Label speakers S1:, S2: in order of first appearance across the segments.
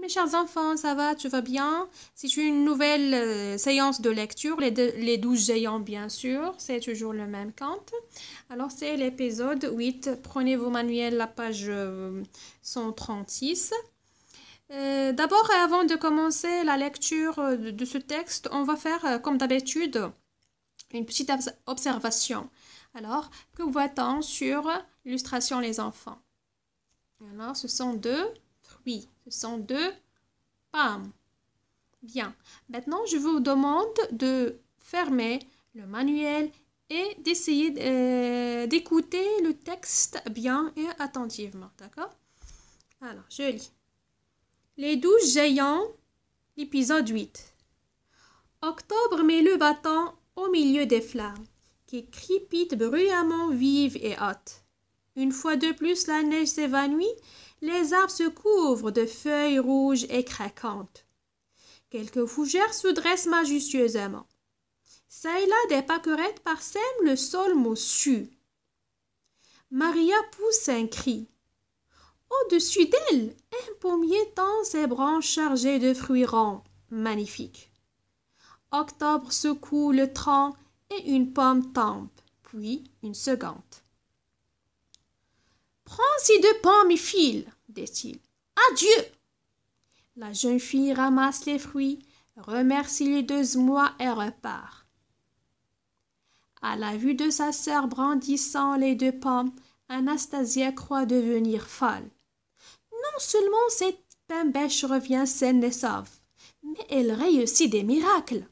S1: Mes chers enfants, ça va, tu vas bien? C'est une nouvelle séance de lecture, les 12 géants bien sûr, c'est toujours le même conte. Alors c'est l'épisode 8, prenez vos manuels, la page 136. D'abord, avant de commencer la lecture de ce texte, on va faire comme d'habitude une petite observation. Alors, que voit-on sur l'illustration les enfants? Alors, ce sont deux fruits. Ce sont deux pommes. Bien. Maintenant, je vous demande de fermer le manuel et d'essayer d'écouter le texte bien et attentivement. D'accord? Alors, je lis. Les 12 géants, l'épisode 8. Octobre met le bâton au milieu des flammes, qui crépitent bruyamment vives et hautes. Une fois de plus, la neige s'évanouit, les arbres se couvrent de feuilles rouges et craquantes. Quelques fougères se dressent majestueusement. Ça et là, des pâquerettes parsèment le sol moussu. Maria pousse un cri. Au-dessus d'elle, un pommier tend ses branches chargées de fruits ronds, magnifiques. Octobre secoue le tronc et une pomme tombe, puis une seconde. Prends ces deux pommes et file, dit-il. Adieu! La jeune fille ramasse les fruits, remercie les deux mois et repart. À la vue de sa sœur brandissant les deux pommes, Anastasia croit devenir folle. Non seulement cette bêche revient saine et sauve, mais elle réussit des miracles.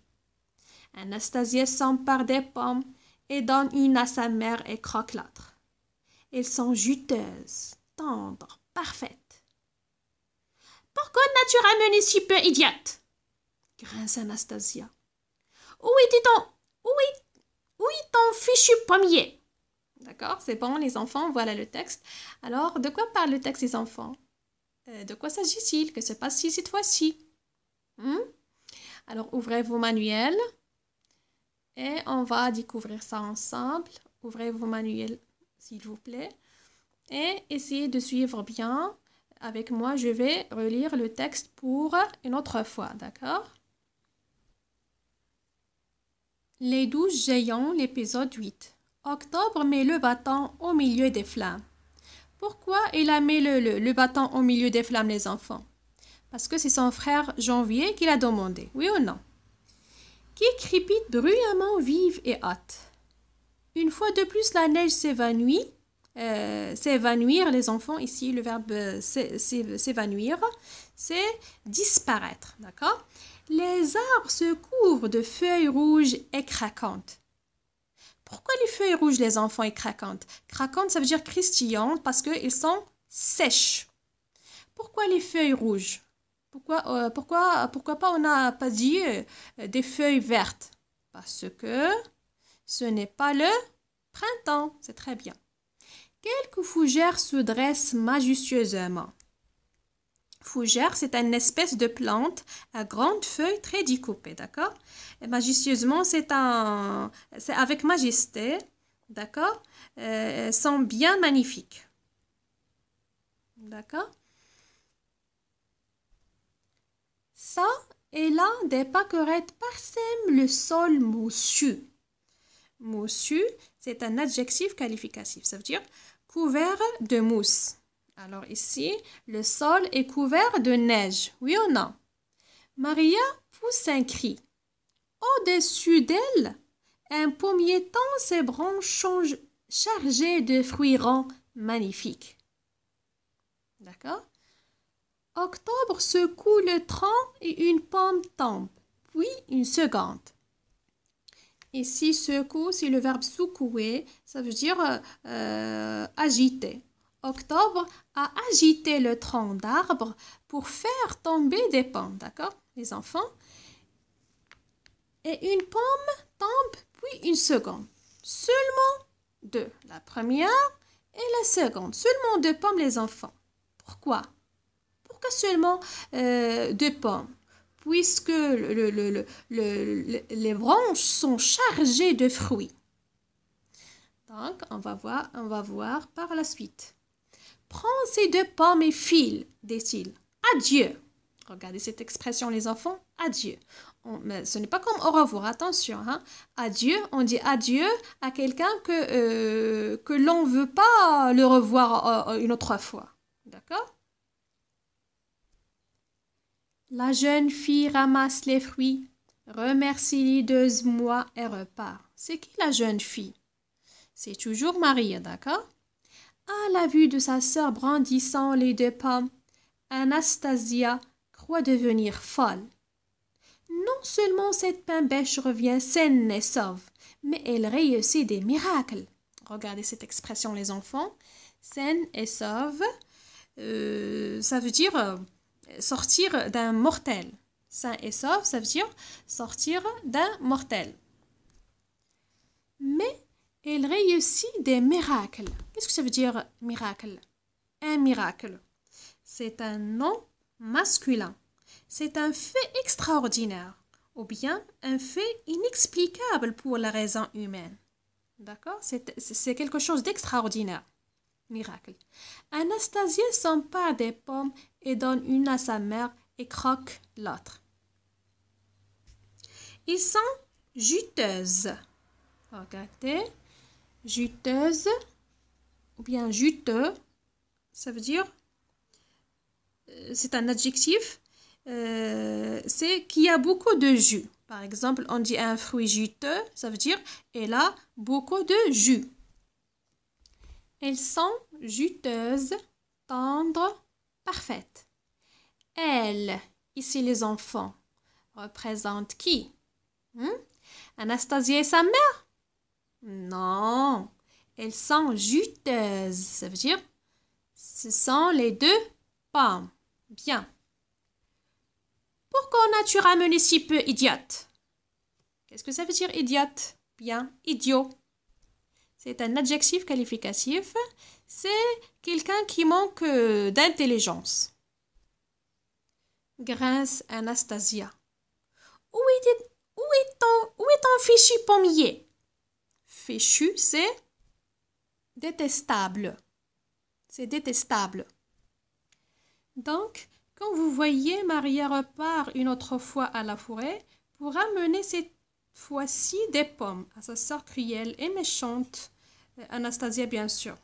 S1: Anastasia s'empare des pommes et donne une à sa mère et croque l'autre. Elles sont juteuses, tendres, parfaites. Pourquoi n'as-tu ramené si peu, idiote? Grince Anastasia. Où est ton fichu pommier? D'accord, c'est bon les enfants, voilà le texte. Alors, de quoi parle le texte des enfants? De quoi s'agit-il? Que se passe-t-il cette fois-ci? Alors, ouvrez vos manuels et on va découvrir ça ensemble. Ouvrez vos manuels, s'il vous plaît, et essayez de suivre bien. Avec moi, je vais relire le texte pour une autre fois, d'accord? Les 12 géants, l'épisode 8. Octobre met le bâton au milieu des flammes. Pourquoi il a mis le bâton au milieu des flammes, les enfants? Parce que c'est son frère Janvier qui l'a demandé, oui ou non? Qui crépite bruyamment vive et haute. Une fois de plus, la neige s'évanouit. S'évanouir, les enfants, ici, le verbe s'évanouir, c'est disparaître, d'accord? Les arbres se couvrent de feuilles rouges et craquantes. Pourquoi les feuilles rouges, les enfants, et craquantes? Craquantes, ça veut dire croustillantes parce qu'elles sont sèches. Pourquoi les feuilles rouges? Pourquoi pas on n'a pas dit des feuilles vertes? Parce que ce n'est pas le printemps. C'est très bien. Quelques fougères se dressent majestueusement. Fougère, c'est une espèce de plante à grandes feuilles très découpées, d'accord? Et majestueusement, c'est avec majesté, d'accord? Elles sont bien magnifiques. D'accord? Ça et là, des pâquerettes parsèment le sol moussu. Moussu, c'est un adjectif qualificatif. Ça veut dire couvert de mousse. Alors ici, le sol est couvert de neige. Oui ou non? Maria pousse un cri. Au-dessus d'elle, un pommier tend ses branches chargées de fruits ronds magnifiques. D'accord? Octobre secoue le tronc et une pomme tombe, puis une seconde. Ici, secoue, c'est le verbe secouer, ça veut dire agiter. Octobre a agité le tronc d'arbre pour faire tomber des pommes, d'accord, les enfants? Et une pomme tombe, puis une seconde. Seulement deux, la première et la seconde. Seulement deux pommes, les enfants. Pourquoi? Pourquoi seulement deux pommes? Puisque les branches sont chargées de fruits. Donc, on va voir par la suite. Prends ces deux pommes et file, dit-il. Adieu. Regardez cette expression, les enfants. Adieu. Mais ce n'est pas comme au revoir, attention. Hein. Adieu, on dit adieu à quelqu'un que l'on ne veut pas le revoir une autre fois. D'accord? La jeune fille ramasse les fruits, remercie les 2 mois et repart. C'est qui la jeune fille? C'est toujours Maria, d'accord? À la vue de sa sœur brandissant les 2 pommes, Anastasia croit devenir folle. Non seulement cette pain bêche revient saine et sauve, mais elle réussit des miracles. Regardez cette expression, les enfants. Saine et sauve, ça veut dire sortir d'un mortel. Sain et sauve, ça veut dire sortir d'un mortel. Mais elle réussit des miracles. Qu'est-ce que ça veut dire miracle? Un miracle. C'est un nom masculin. C'est un fait extraordinaire ou bien un fait inexplicable pour la raison humaine. D'accord? C'est quelque chose d'extraordinaire. Miracle. Anastasia s'empare des pommes et donne une à sa mère et croque l'autre. Ils sont juteuses. Regardez. Juteuse ou bien juteux, ça veut dire, c'est un adjectif, c'est qu'il y a beaucoup de jus. Par exemple, on dit un fruit juteux, ça veut dire elle a beaucoup de jus. Elles sont juteuses, tendres, parfaites. Elle, ici les enfants, représente qui? Anastasia et sa mère? Non, elles sont juteuses. Ça veut dire, ce sont les 2 pommes. Bien. Pourquoi as-tu ramené si peu, idiote? Qu'est-ce que ça veut dire, idiote? Bien, idiot. C'est un adjectif qualificatif. C'est quelqu'un qui manque d'intelligence. Grince Anastasia. Où est ton fichu pommier? Fichu, c'est détestable. C'est détestable. Donc, quand vous voyez, Maria repart une autre fois à la forêt pour ramener cette fois-ci des pommes à sa sœur cruelle et méchante, Anastasia bien sûr.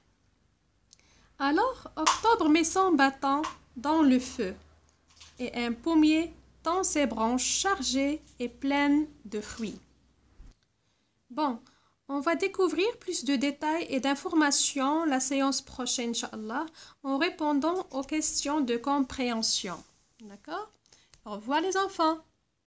S1: Alors, Octobre met son bâton dans le feu et un pommier tend ses branches chargées et pleines de fruits. Bon, on va découvrir plus de détails et d'informations la séance prochaine, Inch'Allah, en répondant aux questions de compréhension. D'accord? Au revoir les enfants.